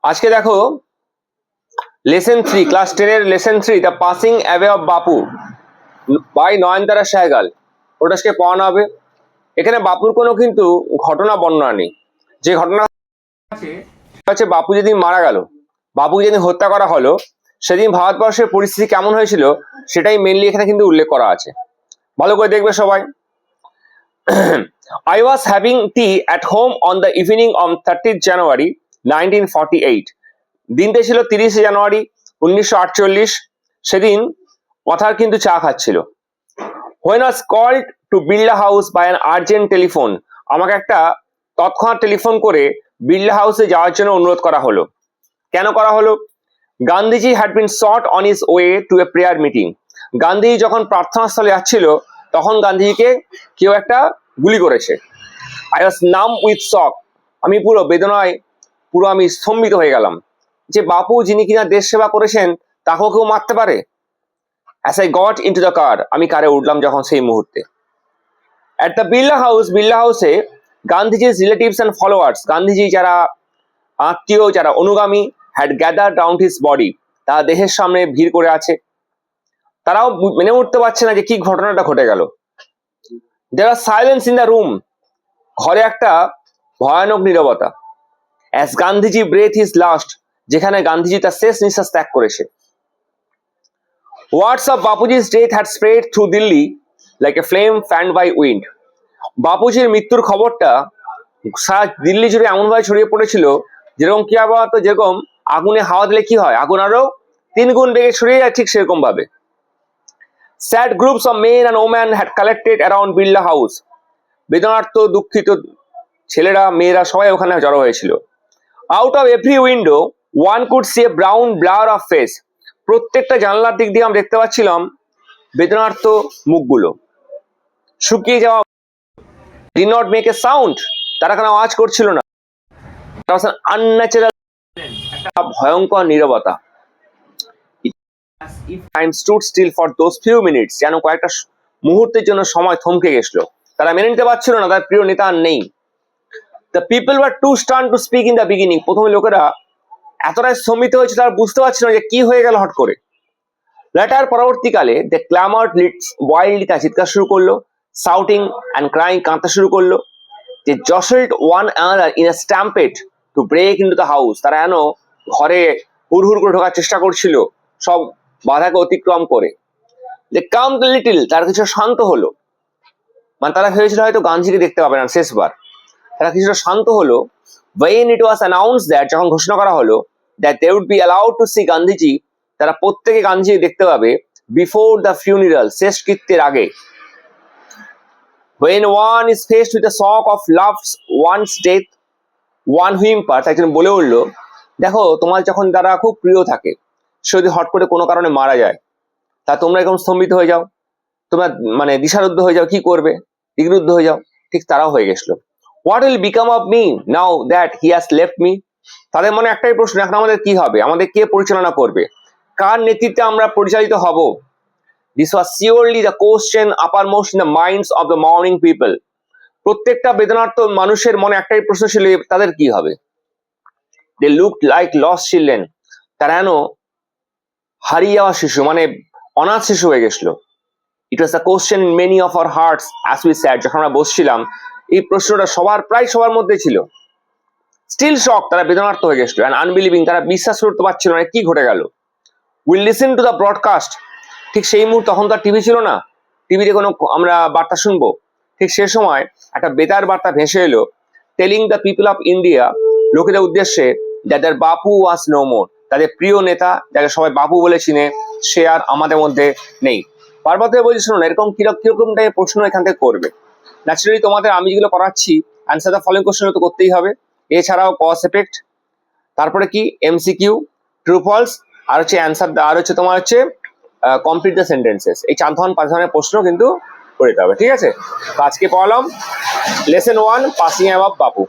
আজকে দেখো lesson 3 class 10 এর lesson 3 the passing away of Bapu by নয়নতারা সহগল ওটা আজকে পড়ানো হবে। এখানে বাপুর কোনো কিন্তু ঘটনা বর্ণনা নেই। যে ঘটনা আছে বাপু যেদিন মারা গেল, বাপু যেদিন হত্যা করা হলো, সেদিন ভারতবর্ষের পরিস্থিতি কেমন হয়েছিল সেটাই মেনলি এখানে কিন্তু উল্লেখ করা আছে। ভালো করে দেখবে সবাই। I was having tea at home on the evening of 30th January 1948. দিনটা ছিল 30শে জানুয়ারি 1948। সেদিন কথার কিন্তু চা খাচ্ছিল। When I was called to Birla House by an urgent telephone, আমাকে একটা তৎক্ষণাৎ টেলিফোন করে বিড়লা হাউসে যাওয়ার জন্য অনুরোধ করা হলো। কেন করা হলো? Gandhiji had been shot on his way to a prayer meeting. Gandhiji যখন প্রার্থনা স্থলে যাচ্ছিল তখন গান্ধীজিকে কেউ একটা গুলি করেছে। আই ওয়াজ নাম উইথ শক, আমি পুরো বেদনায় আমি স্তম্ভিত হয়ে গেলাম যে বাপু যিনি কিনা দেশ সেবা করেছেন তাকেও কেউ মারতে পারে। As I got into the car, আমি কারে উঠলাম যখন সেই মুহূর্তে। অ্যাট দ্য বিড়লা হাউসে গান্ধীজির রিলেটিভস অ্যান্ড ফলোয়ার্স, গান্ধীজি যারা আত্মীয় যারা অনুগামী, had gather round his body, তারা দেহের সামনে ভিড় করে আছে। তারাও মেনে উঠতে পারছে না যে কি ঘটনাটা ঘটে গেল। There are silence in the room, ঘরে একটা ভয়ানক নীরবতা। As Gandhiji breathed his last, যেখানে গান্ধীজি তার শেষ নিঃশ্বাস ত্যাগ করেছে। Words of Bapuji's death had spread through Delhi like a flame fanned by wind. বাপুজির মৃত্যুর খবরটা সারা দিল্লি জুড়ে এমনভাবে ছড়িয়ে পড়েছিল যেরকম কি বলতো, যেরকম আগুনে হাওয়া দিলে কি হয়, আগুন আরো 3 গুণ বেগে ছড়িয়ে যায়, ঠিক সেরকম ভাবে। Sad groups of men and women had collected around Birla House, বেদনার্থ দুঃখিত ছেলেরা মেয়েরা সবাই ওখানে জড়ো হয়েছিল। Out of every window one could see a brown blur of face, প্রত্যেকটা জানলার দিক দিয়ে আমরা দেখতে পাচ্ছিলাম বেদনার্থ মুখগুলো। শুকিয়ে যাওয়া, did not make a sound, তারা কোনো আওয়াজ করছিল না। আনন্যাচারাল, একটা ভয়ঙ্কর নীরবতা। Time stood still for those few minutes, যেন কয়েকটা মুহূর্তের জন্য সময় থমকে গেছিল। তারা মেনে নিতে পারছিল না তার প্রিয় নেতা আর নেই। The people were too stunned to speak in the beginning, প্রথমে লোকেরা এতটাই স্তম্ভিত হয়েছে তারা বুঝতে পারছিল না যে কি হয়ে গেল হট করে। লেটার পরবর্তীকালে দে ক্ল্যামার্ড ওয়াইল্ডলি, তা চিৎকার শুরু করলো, শাউটিং অ্যান্ড ক্রাইং, কাঁদতে শুরু করলো। They jostled one another in a stampede to break into the house, তারা যেন ঘরে হুড় করে ঢোকার চেষ্টা করছিল সব বাধাকে অতিক্রম করে। দে কাম লিটল, তারা কিছু শান্ত হলো, মানে তারা ভেবেছিল হয়তো গান্ধীকে দেখতে পাবে না শেষবার, তারা কিছুটা শান্ত হলো। when it was announced that, যখন ঘোষণা করা হলো that they would be allowed to see Gandhiji, তারা প্রত্যেকে গান্ধীজি দেখতে পাবে before the funeral, শেষকৃত্যের আগে। when one is faced with the shock of loved one's death, one whimpered, একজন বলে উঠলো, দেখো তোমার যখন তারা খুব প্রিয় থাকে সে যদি হট করে কোনো কারণে মারা যায় তা তোমরা এরকম স্তম্ভিত হয়ে যাও, তোমরা মানে দিশারুদ্ধ হয়ে যাও, কি করবে, দিগরুদ্ধ হয়ে যাও, ঠিক তারাও হয়ে গেছিল। What will become of me now that he has left me? তাদের মনে একটাই প্রশ্ন, এখন আমাদের কি হবে, আমাদের কে পরিচালনা করবে, কার নেতৃত্বে আমরা পরিচালিত হব। This was surely the question uppermost in the minds of the mourning people. প্রত্যেকটা বেদনার্থ মানুষের মনে একটাই প্রশ্ন ছিল, তাদের কি হবে। They looked like lost children, তারা যেন হারিয়ে যাওয়া শিশু, মানে অনাথ শিশু হয়ে গেছিল। It was the question in many of our hearts as we sat, যখন আমরা বসছিলাম এই প্রশ্নটা প্রায় সবার মধ্যে ছিল। স্টিল শক, তারা বেদনার্থ হয়ে গেছিল, and unbelieving, তারা বিশ্বাস করতে পারছিল না কি ঘটে গেল। We listened to the broadcast, ঠিক সেই মুহূর্তে, তখন তো আর টিভি ছিল না, টিভিতে কোনো আমরা বার্তা শুনবো, ঠিক সে সময় একটা বেতার বার্তা ভেসে এলো, telling the people of India, লোকেদের উদ্দেশ্যে, that their Bapu was no more, তাদের প্রিয় নেতা যাকে সবাই বাপু বলে চিনে সে আর আমাদের মধ্যে নেই। বারবার বলছি শোনো না, এরকম কিরকম টাইপের প্রশ্ন এখান থেকে করবে। ন্যাচারালি তোমাদের আমি যেগুলো করাচ্ছি অ্যান্সার দ্য ফলোইং কোশ্চেন তো করতেই হবে, এছাড়াও কজ এফেক্ট, তারপরে কি এমসিকিউ, ট্রু ফলস, আর হচ্ছে অ্যান্সার, আর হচ্ছে তোমার হচ্ছে কমপ্লিট দ্য সেন্টেন্সেস। এই 4 ধরনের প্রশ্ন কিন্তু করে দিতে হবে, ঠিক আছে। আজকে পড়ালাম lesson 1 passing away of Bapu.